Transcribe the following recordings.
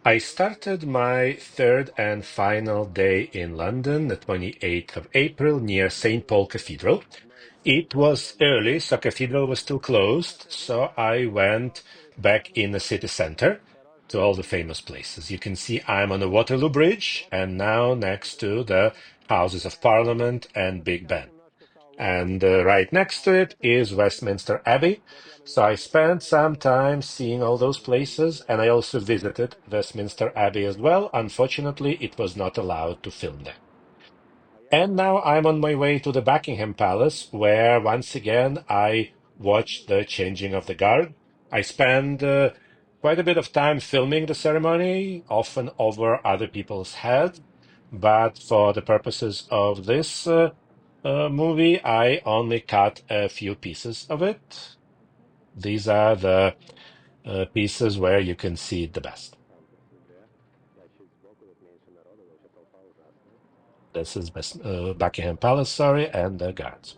I started my third and final day in London, the 28th of April, near St. Paul Cathedral. It was early, so Cathedral was still closed, so I went back in the city center to all the famous places. You can see I'm on the Waterloo Bridge and now next to the Houses of Parliament and Big Ben. And right next to it is Westminster Abbey. So I spent some time seeing all those places, and I also visited Westminster Abbey as well. Unfortunately, it was not allowed to film there. And now I'm on my way to the Buckingham Palace, where once again I watched the changing of the guard. I spent quite a bit of time filming the ceremony, often over other people's heads. But for the purposes of this movie, I only cut a few pieces of it. These are the pieces where you can see it the best. This is Buckingham Palace, sorry, and the guards.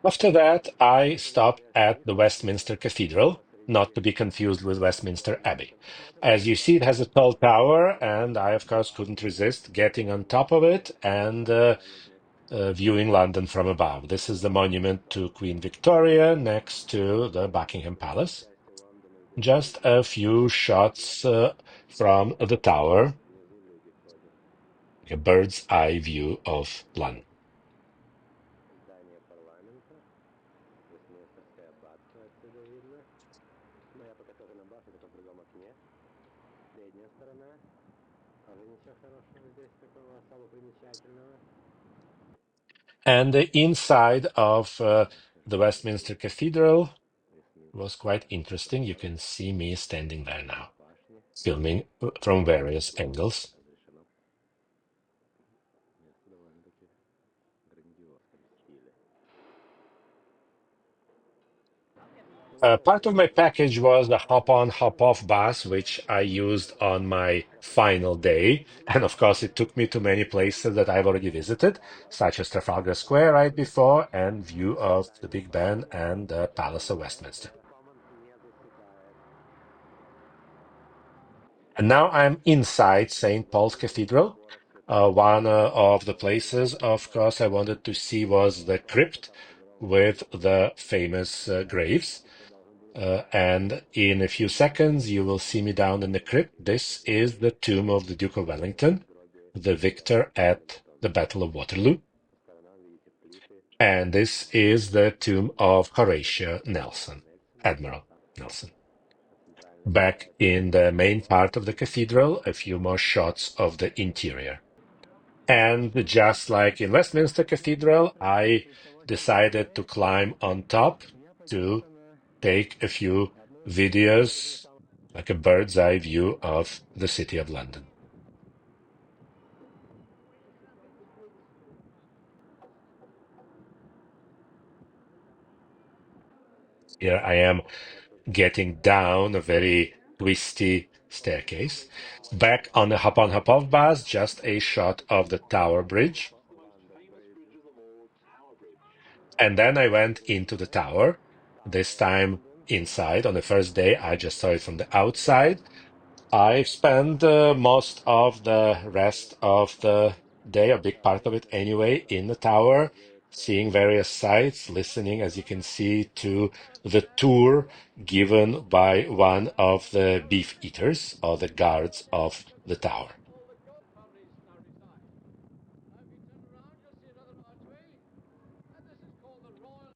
After that, I stopped at the Westminster Cathedral, not to be confused with Westminster Abbey. As you see, it has a tall tower, and I, of course, couldn't resist getting on top of it and viewing London from above. This is the monument to Queen Victoria next to the Buckingham Palace. Just a few shots from the tower, a bird's eye view of London. And the inside of the Westminster Cathedral was quite interesting. You can see me standing there now, filming from various angles. Part of my package was the hop on, hop off bus, which I used on my final day. And of course, it took me to many places that I've already visited, such as Trafalgar Square right before, and view of the Big Ben and the Palace of Westminster. And now I'm inside St. Paul's Cathedral. One of the places, of course, I wanted to see was the crypt with the famous graves. And in a few seconds, you will see me down in the crypt. This is the tomb of the Duke of Wellington, the victor at the Battle of Waterloo. And this is the tomb of Horatio Nelson, Admiral Nelson. Back in the main part of the cathedral, a few more shots of the interior. And just like in Westminster Cathedral, I decided to climb on top to take a few videos, like a bird's eye view of the City of London. Here I am getting down a very twisty staircase. Back on the hop on hop off bus, just a shot of the Tower Bridge. And then I went into the tower, this time inside. On the first day, I just saw it from the outside. I spent most of the rest of the day, a big part of it anyway, in the tower, seeing various sights, listening, as you can see, to the tour given by one of the beef eaters or the guards of the tower.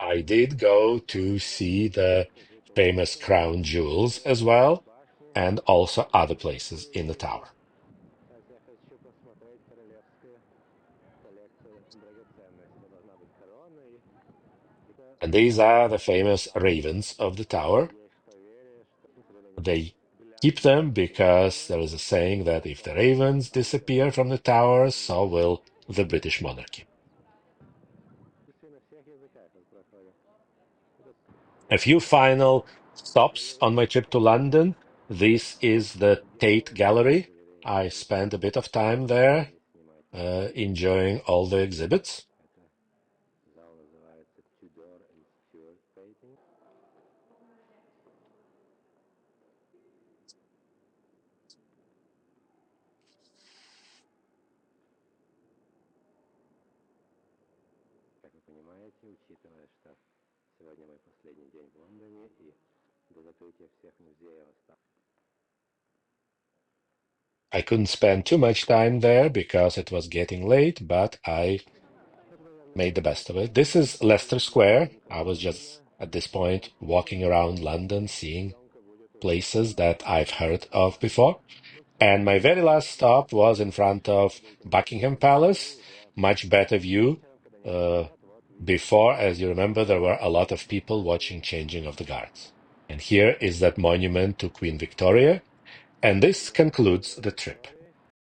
I did go to see the famous crown jewels as well, and also other places in the tower. And these are the famous ravens of the tower. They keep them because there is a saying that if the ravens disappear from the towers, so will the British monarchy. A few final stops on my trip to London. This is the Tate Gallery. I spent a bit of time there, enjoying all the exhibits. I couldn't spend too much time there because it was getting late, but I made the best of it. This is Leicester Square. I was just at this point walking around London, seeing places that I've heard of before. And my very last stop was in front of Buckingham Palace. Much better view. Before, as you remember, there were a lot of people watching changing of the guards. And here is that monument to Queen Victoria. And this concludes the trip.